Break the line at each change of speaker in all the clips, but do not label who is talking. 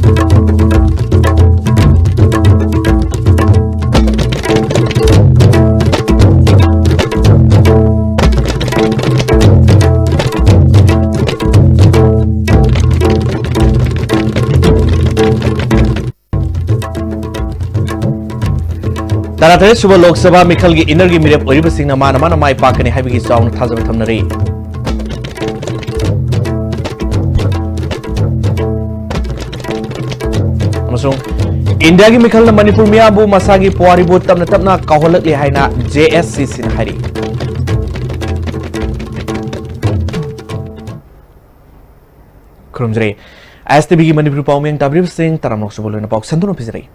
Taratare suba Lok Sabha Mikhal gi inner gi mirep oriba singna mana mai pakani haibigi song thazaba thamnari amasung India gi Mikhal na Manipur miyabu masagi puari bu tamna kaholak li haina JSC sin hari Krumjre STB gi Manipur paumeng tabrib sing taramok subolo na pauk sanduno pizrai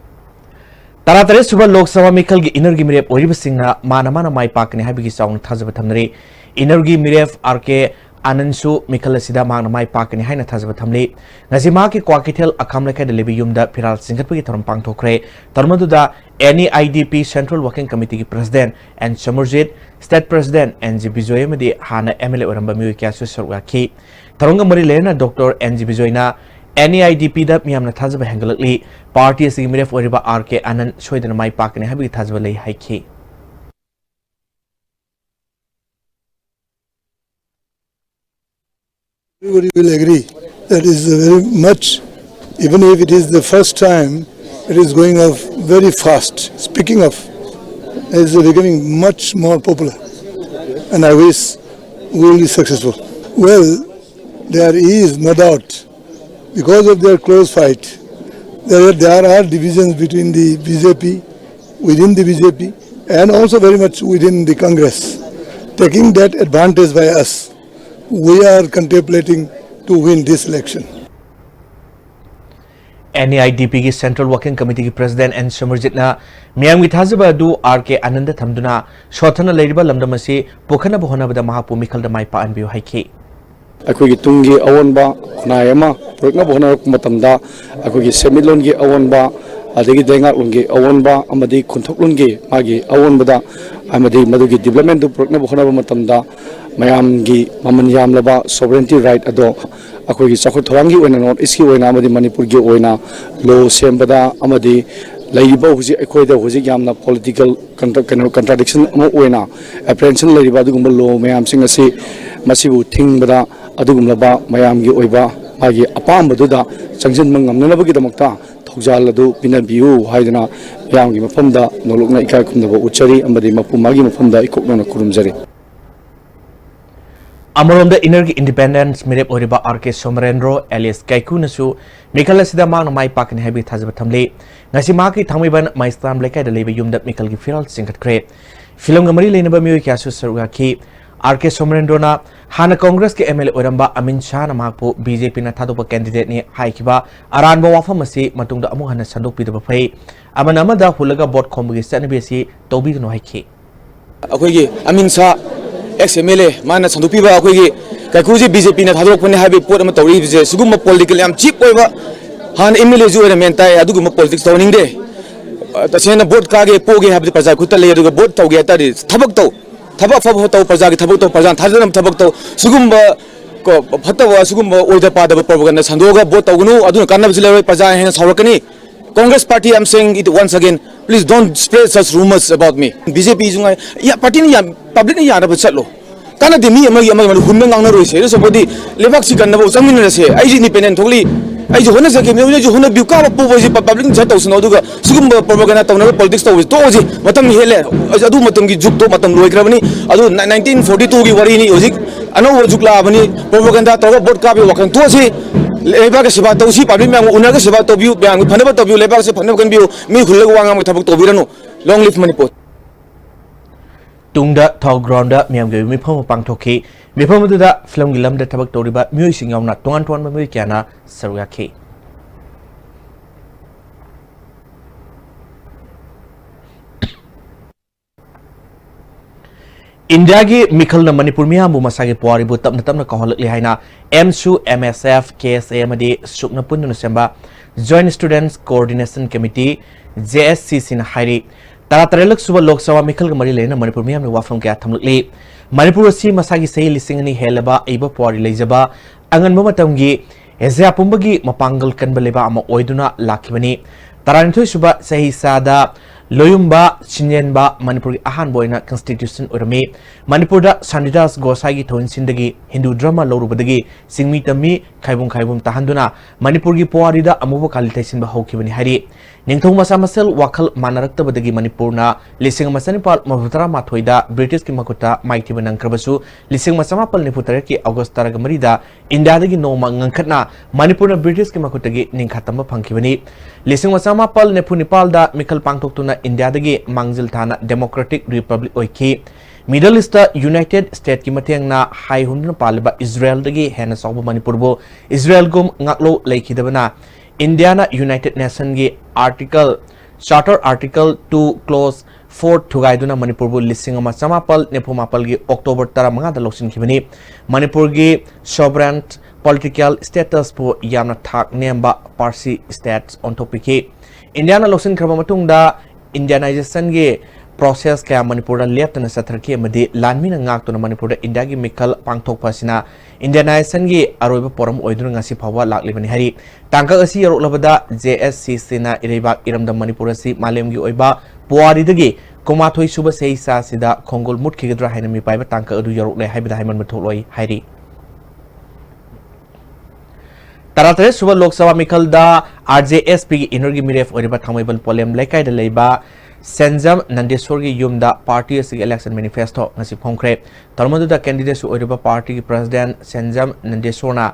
Taratare suba Lok Sabha Mikhal gi inner gi mirep oriba singna mana mai pakani haibigi song thazaba thamnari inner gi mirep RK Anansu Mikhal asida mana mai pakani haina thazaba thamli ngasi ma ki kwakithel akham lekha de lebi yumda phiral singhatpagi thoram pangthokre tarmaduda NEIDP Central Working Committee ki President and Samarjit State President NG Bijoy madi hana MLA oramba miu kya su sarwa ki taronga mari lena Dr NG Bijoy na NEIDP da miyamna thazaba hangalakli party asigi miref oriba RK Anand soidana mai pakani habi thazaba lei haiki
Everybody will agree that is very much, even if it is the first time, it is going off very fast. Speaking of, it is becoming much more popular, and I wish we will be successful. Well, there is no doubt, because of their close fight, there are divisions between the BJP, within the BJP, and also very much within the Congress. Taking that advantage by us, we are contemplating to win this election.
NEIDP ki Central Working Committee ki President and Samarjit na miyam ki thazaba du RK Anand thamduna shothana leiriba lamdamasi pokhana bohana bada mahapu Mikhal da mai pa anbiu haiki
Akoi tungi awonba khunayama prokna bohna matamda akoi semilon gi awonba adegi denga lungi awonba amadi khunthok lungi magi awonbada amadi madugi development du prokna bohna matamda mayam gi maman yam laba sovereignty right ado akoi chakho thorangi oina not iski oina amadi manipur gi oina law sembada amadi laiba huji akoi da huji yamna political contradiction amo oina apprehension laiba dugumba law mayam sing asi masibu thingbada adugumlaba mayam gi oiba magi apambaduda changjin mangamnabagi damakta thojal adu pinabiu haidana mayam gi mafamda nolokna ikai khumnaba uchari amadi mapumagi mafamda ikokna kurumjari
Amarom the inner independence mirep oriba RK Somarendro alias Kaiku nasu Mikhal asida mang mai pakani habi thazaba thamle ngasi ma ki thamiban maistam lekai da lebe yumda Mikhal gi firal singkat kre film gamari lenaba miu kya su sarwa ki RK Somarendro na hana Congress ke MLA oramba Amin Shah na makpo BJP na thadopa candidate ni haikiba aranba wafam asi matungda amu hana sandok pidaba phai amana amada hulaga bot khomgi sanabi asi tobi no haiki
akoi gi Amin Shah XMLA mana sandupi ba akoi gi kaikuji BJP na thadok pani habi pot ama tawri je sugum political yam cheap oiba han MLA ju era mentai adugum politics tawning de tasena vote ka ge poge habi praja khutta le aduga vote tawge tari thabak fab taw praja gi thabak taw praja thajanam thabak taw sugum ko phatawa sugum oida pada propaganda sandoga vote tawgunu aduna kanab jile praja hen sawrakani Congress party I'm saying it once again please don't spread such rumors about me BJP junga ya party ni ya public ni ya ra chatlo kana de mi amagi hunme ngangna roi se so bodi lebak si kan na bo changmin na se ai ji independent thogli ai ji hona se ke me ji hona biu ka ba po ji public ni chat tawsno duga sugum propaganda tawna politics taw to ji matam hele adu matam gi juk to matam loi krabani adu 1942 gi wari ni hojik ano jukla bani propaganda taw vote ka bi wakan to si Lebak ke sebab tahu si public yang unar ke sebab tahu view yang pandai tahu view lebak se pandai kan view mi khulak wang am thabak tahu biranu long live Manipur
Tungda thau grounda miam ge mi phom pang thoki mi phom du da film gilam da thabak tori ba mi sing yom na tongan ma mi kyana sarwa ki India gi Mikhal na Manipur miyamu masagi puari bu tapna kaholak li haina MSU MSF KSA amadi sukna punnu semba Joint Students Coordination Committee JSC sin hairi taratarelak suba Lok Sabha Mikhal mari lena Manipur miyam ni wafam kya thamlakli Manipur si masagi sei lising ni helaba aiba puari leijaba angan matamgi एसिया पुंबगी मपांगल कनबा लेबा अमा ओइदुना लाखिबनी 12 सुबा सही सादा लोयुम्बा चिन्यनबा मणिपुर की Ahaan बोइना constitution उरमी Manipur दा सनिदास गोसाई की थोइन Sindgi Hindu drama लौरुबदगी सिंगमी तमी खाइबुम तहंदुना मणिपुर की पोवारी दा अमुब काली तैसिन हौखिबनी हारि निंगथों मसा मसल वाखल मानरक्तबदगी मणिपुरना लिसिंग मसनिपाल मबुतरा माथोइदा ब्रिटिश की मकुता माइथिब नंक्रबसु लिसिंग मसमापल निपुतर की अगस्त तरग मरीदा इंडियादगी नोमा ngangkhatna मणिपुरना ब्रिटिश की मकुतगी निंखातम फंखिबनी लिसिंग मसमापल नेफुनिपाल दा मिखल पांगथोक्तुना इंडियादगी मांगजिल थाना डेमोक्रेटिक रिपब्लिक ओइखि मिडल ईस्ट यूनाइटेड स्टेट की मतेंगना हाई हुंदुना पालबा इजराइल दगी हेना सौब मणिपुरबो इजराइल गुम ngaklo leikidabana इंडियाना यूनाइटेड नेशन की आर्टिकल चार्टर आर्टिकल 2 क्लोज 4 थुगाइदुना मणिपुर बु लिसिंग चमापल नेफुमापल की अक्टोबर 15 लौसिनखिबनी मणिपुर की सोवरेन पॉलिटिकल स्टेटस पु यामना थाक नेमबा पार्सी स्टेट्स ओंथोपिखि इंडियाना लौसिनख्रबा मतुंगदा इंडियनाइजेशन की प्रोसेस क्या मणिपुर लेप्तना सथरखि अमदि लानमिना ngakतुना मणिपुर इंडिया की मिखल पांगथोकपासिना इंडियनाइजेशन की अरोइबा पोरम ओइदुना ngasi फावा लाक्लिबनि हारि टांका असि यरोलबदा JSCC ना इरेबाक इरमदा मणिपुर असि मालेमगी ओइबा पोवारीदगी कुमाथोइ सुबा सेइसा सिदा खोंगोल मुटखिगद्रा हाइना मिपाइबा टांका अदु यरोले हाइबदा हाइमन मथोलoi हाइरि तरातरे सुबा लोकसभा मिखल दा RJSP की इनरगी मिरेफ ओइबा थामैबल पोलेम लेकाइदा लेबा सेंजम नंदेश्वर की युमदा पार्टी की इलेक्शन मैनिफेस्टो ngasi phongkhre तरमदुदा कैंडिडेट ओइरबा पार्टी की प्रेसिडेंट सेंजम नंदेश्वरना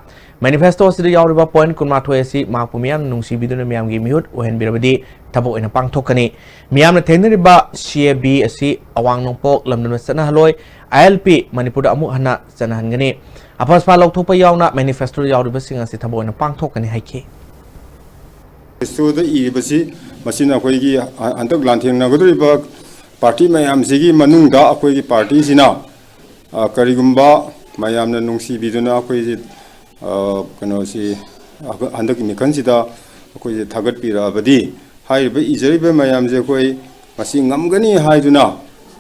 मैनिफेस्टो सिदा यावरिबा पॉइंट कुनमाथोय असि माकपु मियाम नुंसीबिदुना मियामगी मिहुत ओहेनबिरबदि थबो ओइना पांगथोकनी मियामना थेंनरिबा CAB असि अवांग नोंपोक लमदुना सनहलोय ILP मणिपुर अमु हना सनहनगनी अफसपा लौथोपा यावना मैनिफेस्टो यावरिबा सिंग असि थबो ओइना पांगथोकनी हाइखि
स्टोद इबसी मसिना अखोइगी अंतक लांथेंनागदरिबा पार्टी मयामसिगी मनुंगदा अखोइगी पार्टी सिना करिगुंबा मयामना नुंसीबिदुना अखोइजी कनोसी अंतक मिखनसिदा अखोइजी थागतपिराबदी हाइबे इजरिबे मयामजे अखोइ मसि ngамगनी हाइदुना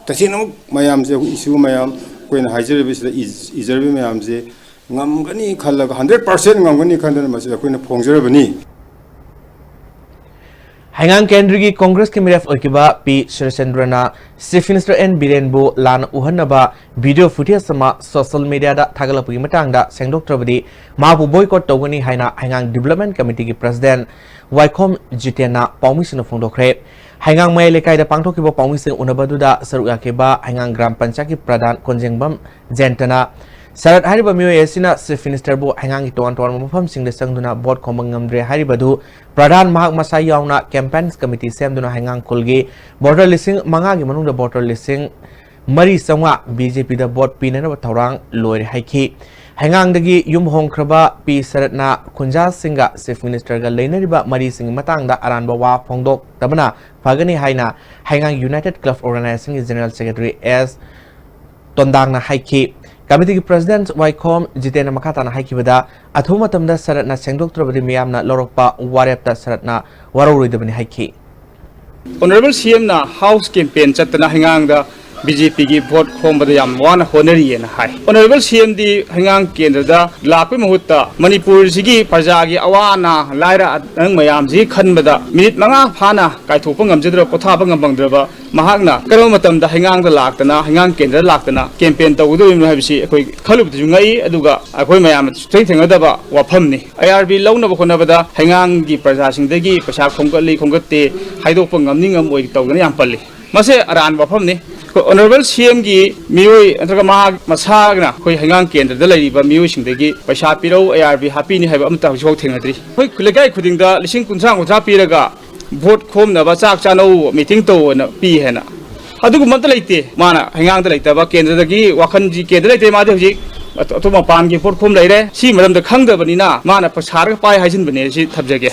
तसिनो मयामजे इशु मयाम कोइना हाइजरिबेसिदा इजरिबे मयामजे ngамगनी खल्लगा 100% ngамगनी खन्दना मसि अखोइना फोंजरबनी
हैंगांग केंद्र की कांग्रेस के मिरेफ ओकिबा पी शरचंद्रना चीफ मिनिस्टर एन बिरेनबु लान उहनबा वीडियो फुटेज समा सोशल मीडिया दा थागलपगी मतंगदा सेंगडोक्टरबदी माबु बॉयकॉट तौगनी हाइना हैंगांग डेवलपमेंट कमिटी की प्रेसिडेंट वाइकोम जितेना पाउमिसिन फोंदोखरे हैंगांग मै लेकाइदा पांगथोकिबा पाउमिसिन उनबदुदा सरुयाकेबा हैंगांग ग्राम पंचायत की प्रधान कोंजेंगबम जेंटना सरत हारिबा मियोय एसिना चीफ मिनिस्टर बु हैंगांग तोन तोन मफम सिंग संगदुना बोर्ड खोमंगमद्रे हारिबदु प्रधान महाक मसा यावना कैंपेन कमिटी सेमदुना हैंगांग कुलगी बोर्डर लिसिंग मंगा की मनुंग बोर्डर लिसिंग मरी संवा BJP दा बोर्ड पिननब थौरांग लोइरे हाइखि हैंगांगदगी युम होंख्रबा पी सरतना खुंजा सिंगा चीफ मिनिस्टर गा लेनरिबा मरी सिंग मतंगदा अरानबा वा फोंदोक तबना फगनी हाइना हैंगांग यूनाइटेड क्लब ऑर्गेनाइजेशन की जनरल सेक्रेटरी एस तोंदांगना हाइखि कमिटी की प्रेसिडेंट वाइकोम जितेना मखाताना हाइखिबदा अथुमतमदा सरतना सेंगडोक्तरबदि मियामना लौरकपा वारेपता सरतना वारोरुइदबनि हाइखि
ऑनरेबल CM ना हाउस कैंपेन चतना हैंगांग दा BJP की वोट खोमबदा याम वाना होनरी ना हाय ऑनरेबल CM दी हैंगांग केंद्र दा लापे मुहुत्ता मणिपुर सिगी प्रजा की अवाना लाइरा नंग मयाम जी खनबदा मिनिट मंगा फाना काइथोप ngamjadra पोथाब ngambangdraba महागना करो मतम दा हैंगांग दा लाक्तना हैंगांग केंद्र लाक्तना कैंपेन तौदो इम हाबिसि अखोइ खलुबदु जुंगाई अदुगा अखोइ मयाम थेंथेंगदबा वाफमनि IRB लौनब खोनबदा हैंगांग की प्रजा सिंगदगी पैसा खोंगली खोंगते हाइदोप ngamningam ओइ तौगना याम पल्ली मसे अरान वाफमनि ऑनरेबल CM की मियोय अंतरगा मसागना कोई हैंगांग केंद्र दा लैरिबा मियोय सिंगदगी पैसा पिरौ IRB हापीनि हाइबा अमता हजौ थेंगद्री कोई खुलेगाय खुदिंगदा लिसिंग कुंसा कुंसा पिरगा वोट खोमनबा चाक चानौ मीटिंग तौना पी हेना अदुगुमत लैते माना हैंगांग दा लैतबा केंद्र दगी वाखन जी केंद्र लैते मादे हजि अतोमा पान की वोट खोम लैरे सी मरमदा खंगदबनिना माना पसारगा पाय हाइजिनबने सि थबजगे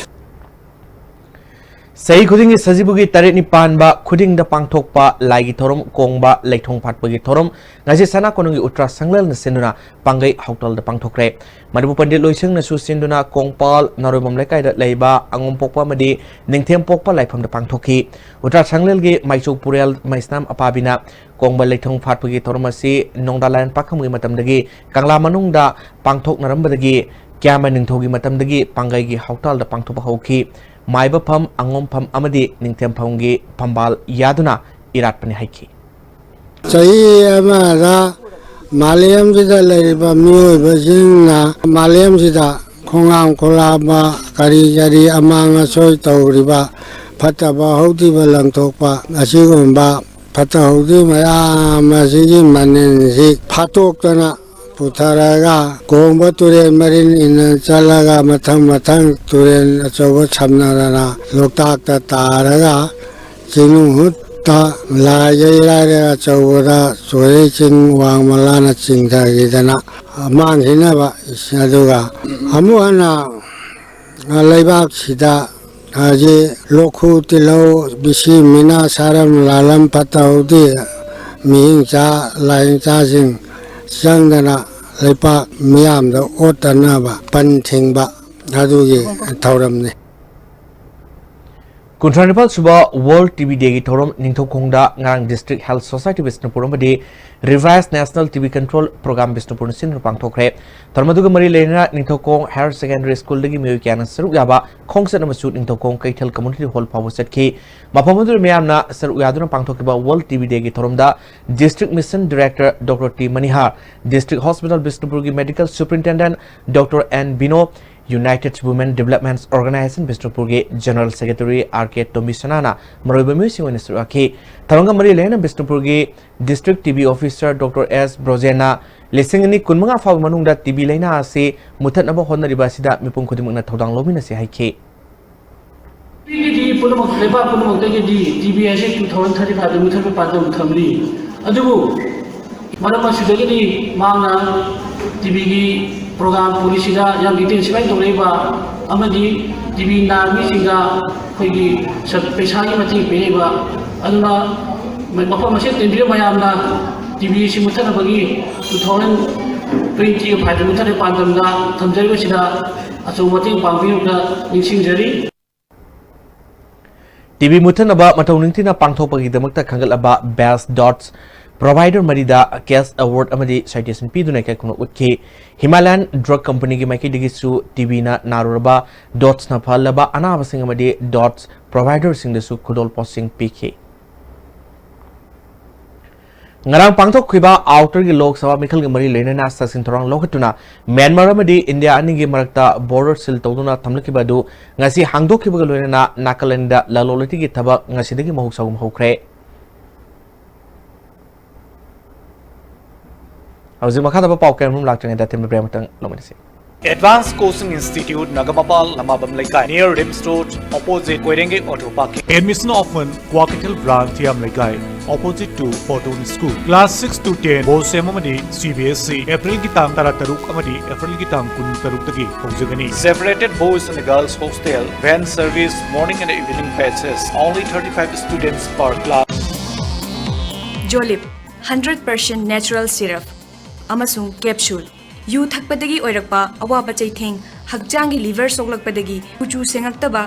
सही खुदिंग सजिबुगी तरेट निपानबा खुदिंग दा पांगथोकपा लाइगी theorem कोंगबा लैथोंग फाटपगी theorem ngasi sana konungi ultra sanglel na senduna pangai hautal da pangthokre madibu pandit loising na su senduna kongpal naromam lekai da leiba angom pokpa madi ningthem pokpa laifam da pangthoki ultra sanglel gi maisuk purel maisnam apabina kongba leithong phatpagi thormasi nongdalan pakhamui matamdagi kangla manungda pangthok narambadagi क्यामा निंथोगी मतमदगी पांगाईगी हौतालदा पांथोपा हौखी माइबा फम अंगोम फम अमदी निंथेम फमगी फंबाल यादुना इराटपनि हाइखी
चही अमरा मालयम जिदा लरिबा मियोइबजिंगना मालयम जिदा खोंगाम खोलाबा करी करी among असोय तौरिबा फतबा हौदिबा लंथोकपा असिगुंबा फत हौदि मयाम असिगी मनिनसि फातोक्तना पुथारागा कोंबा Tourane Marin इन चलागा मथंग मथंग Tourane अचौबा छमनाराना लोकताकता तारागा चिनुहुत ता लाजैरारे अचौबा सोरे चिंग वांग मलाना चिंगथागिदना मांगहिनाबा अदुगा अमुहना लैबाक सिदा आजे लोखु तिलौ बिसि मिना सारम लालम फतौदि मिहिंचा लाइंचा सिंग संगदना लेपा मियामदा ओतनाबा पनथिंबा अदुगी थौरमने
कुंट्रानिपाल सुबह वर्ल्ड टीबी डे की थौरम निंथौखोंगदा ngarang district health society Bisnupur amadi revised national TB control program Bisnupur sin pangthokre thormaduga mari leina निंथौखोंग higher secondary school dagi miyo kyana saruk yaba khongset amasu निंथौखोंग kaithal community hall phawaset ki maphamudur meyamna saruk yaduna pangthokba world TB day ki thoromda district mission director Dr. T Manihar district hospital Bisnupur ki medical superintendent Dr. N Bino United Women Development Organization Bisnupur के General Secretary R.K. Tomisana मरोइबा म्यूसिंग ओइना सुराखी Tharanga मरी लेना बिष्णुपुर के District TB Officer Dr. S. Brozena लिसिंगनी कुनमंगा फाव मनुंगदा TB लेना आसे मुथतनबा होनरिबा सिदा मिपुंग खुदिमुंगना थौदांग लोमिना से हाइखे
TB पुनमक लेबा पुनमक तगेदी TB एसे 2035 मुथतबा पादम थमली अदुबु मरम सिदगेदी मांगना TB की program polisi da yang detail sibai to leba amadi TB na mi singa khoigi pesa gi mati peba aduna mafa mase tendri mayam na TB simuthana bagi 2020 5 muthane pandam da thamjari sida aso mati pangbi da ningsing jari
TB muthanaba matau ningtina pangthokpagi damakta khangalaba best dots provider marida case award amadi citation piduna kai kuno utki Himalayan drug company ki maiki digisu TB na naruraba dots na phalaba anaba sing amadi dots provider sing desu khudol posting pk ngarang pangthok khiba outer gi lok sabha mikhal gi mari lena na sa sin thorang lokhatuna Myanmar amadi India ani gi marakta border sil tawduna thamlakiba du ngasi hangdokhiba lena na Nagaland lalolati gi thaba ngasi dagi mahuk sagum hokre Hausi makata pa pauker mum lakchang da tem brematang lomanisi
Advanced Coaching Institute Nagamapal Lamabam Laikai near Rims Road opposite Koirenge Auto Park. Admission often Kwakatil Branch Tiam Laikai opposite to Fortune School. Class 6 to 10 Bose Amadi CBSC April Gitang Tarataruk Amadi April Gitang Kun Tarutagi Hojagani. Separated boys and girls hostel, van service, morning and evening batches. Only 35 students per class.
Jolip 100% natural syrup amasung capsule yu thakpadagi oirakpa awaba chaitheng hakjangi liver soklakpadagi kuchu sengaktaba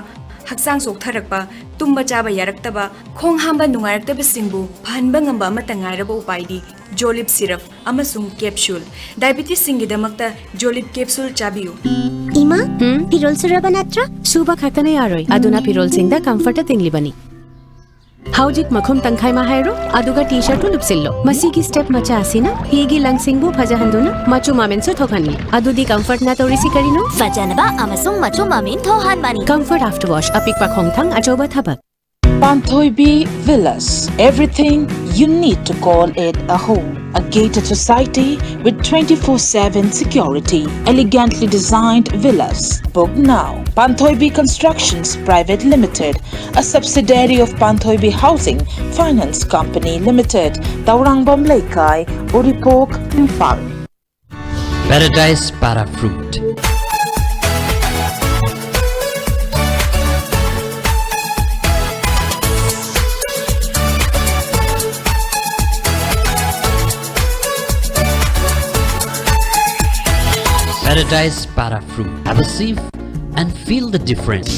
haksang soktharakpa tumba chaba yaraktaba khong hamba nungaraktaba singbu phanba ngamba amata ngairaba upaidi Jolip syrup amasung capsule diabetes singi damakta Jolip capsule chabiu
Ima pirol syrup anatra suba khatane yaroi aduna pirol singda comfort tinglibani Haujik makhum tangkhai ma hairo aduga t-shirt to lupsillo masigi step macha asina higi langsingbu phajahanduna machu mamen so thokhanni adudi comfort na torisi karino
fajanaba amasung machu mamen thohan mani
comfort after wash apikpa khongthang ajoba thabak
Panthoibi Villas, everything you need to call it a home. A gated society with 24/7 security. Elegantly designed villas. Book now. Panthoibi Constructions Private Limited, a subsidiary of Panthoibi Housing Finance Company Limited, Taurangbam Laikai, Uripok, Imphal.
Paradise Para Fruit. Paradise Para Fruit. Have a sip and feel the difference.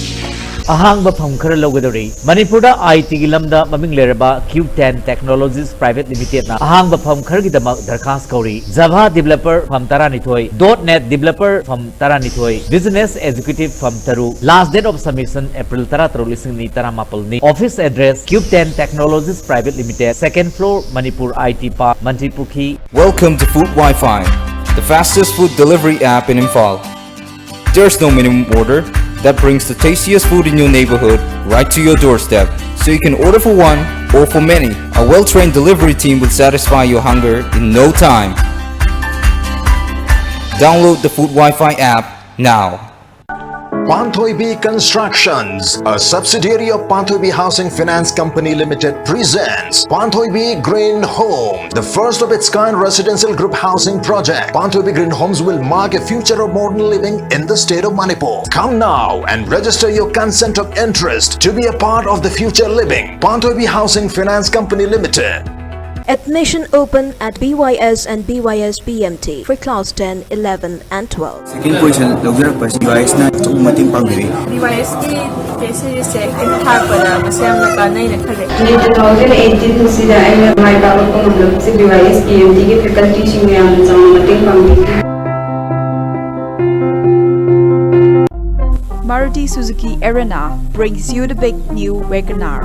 ahangba pham khara logadori Manipurda IT gi lamda maming leraba Q10 Technologies Private Limited na ahangba pham khara gi damak darkhas kauri Java developer pham taranithoi .net developer pham taranithoi business executive pham taru last date of submission April 13 office address Q10 Technologies Private Limited second floor Manipur IT Park Manjipukhi.
Welcome to Food Wi-Fi, the fastest food delivery app in Imphal. There's no minimum order that brings the tastiest food in your neighborhood right to your doorstep, so you can order for one or for many. A well-trained delivery team will satisfy your hunger in no time. Download the Food Wi-Fi app now.
Panthoibi Constructions, a subsidiary of Panthoibi Housing Finance Company Limited presents Panthoibi Green Home, the first of its kind residential group housing project. Panthoibi Green Homes will mark a future of modern living in the state of Manipur. Come now and register your consent of interest to be a part of the future living. Panthoibi Housing Finance Company Limited.
Admission open at BYS and BYS BMT for class 10, 11 and 12.
Second position logjarakpa BYS na mating pangbiri.
BYS ki thesis se thakpada masam na kanai na khare.
2018 sida aina mai ba ko matlab se BYS BMT ki faculty sing yam jang mating pangbiri.
Maruti Suzuki Arena brings you the big new WagonR.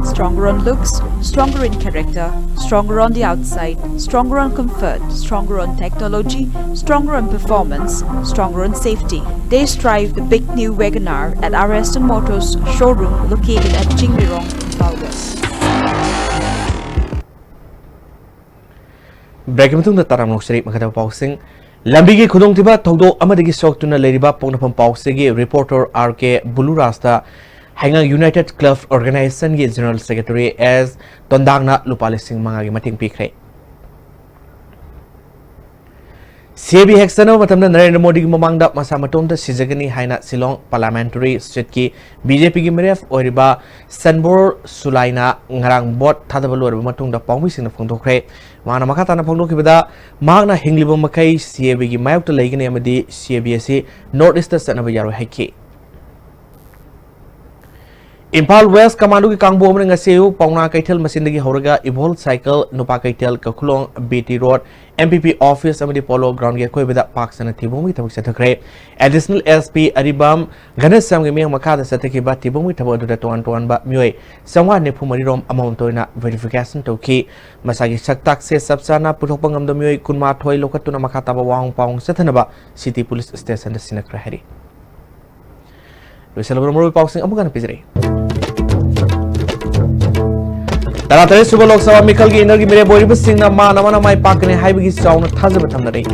Stronger on looks, stronger in character, stronger on the outside, stronger on comfort, stronger on technology, stronger on performance, stronger on safety. They drive the big new WagonR at our Aston Motors showroom located at Jingbirong, West.
Break the Taram Noksari Makata Pausing. Lambigi Kudong Tiba Todo Amadigi Sok Tuna Leriba Ponapam Pausegi reporter RK Bulurasta Hanga United Club Organization General Secretary as Tondagna Lupalising Mangagi Mating Pikre. CB Hexano Matamna Narendra Modi Mamangda Masamatonda Sizagani Haina Silong Parliamentary Street BJP Gimeref Oriba Sanbor Sulaina Ngarang Bot Tadabalur Matung the Pomis in the Fundokre. Mana Makatana Pongokibada Magna Hinglibo Makai CB Mayok to Lagan Amadi CBSC Northeast Sanabayaro Heki. Impal West Kamandu Kangbo Ngaseu, Pauna Kaitel Masindagi Horaga, Evolved Cycle, Nupa Kaitel, Kakulong, BT Road, MPP Office, Amadi Polo, Ground Gakoi with that Parks and Tibumi Tabusetacre. Additional SP Aribam, Ganesam Gami Makata Sataki Batibumi Tabu to Tuan Bat Mue, someone Nepumarirom Amontoina verification to key Masagi Saktak says Sabsana, Putopangam the Mue, Kunma Toy Lokatuna Makataba Wang Pong Satanaba, City Police Station, the Sinacrahari. We celebrate boxing Amugan Pizri. Taratari Suba Lok Sabha Mikal gi energy mere boy sing na mana mai pakne haibi gi sauna thazaba thamnari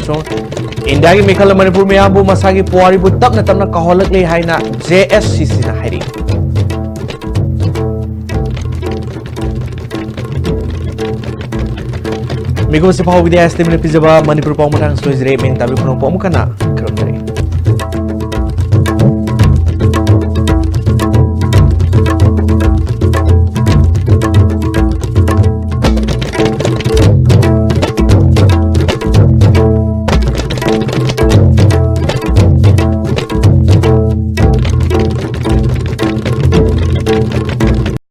so India gi Mikal Manipur me abu masagi puari bu tapna kaholak le haina JSCC na hairi Migo se pau vidya estimate pizaba Manipur pau matang soizre meng tabi phunong pau mukana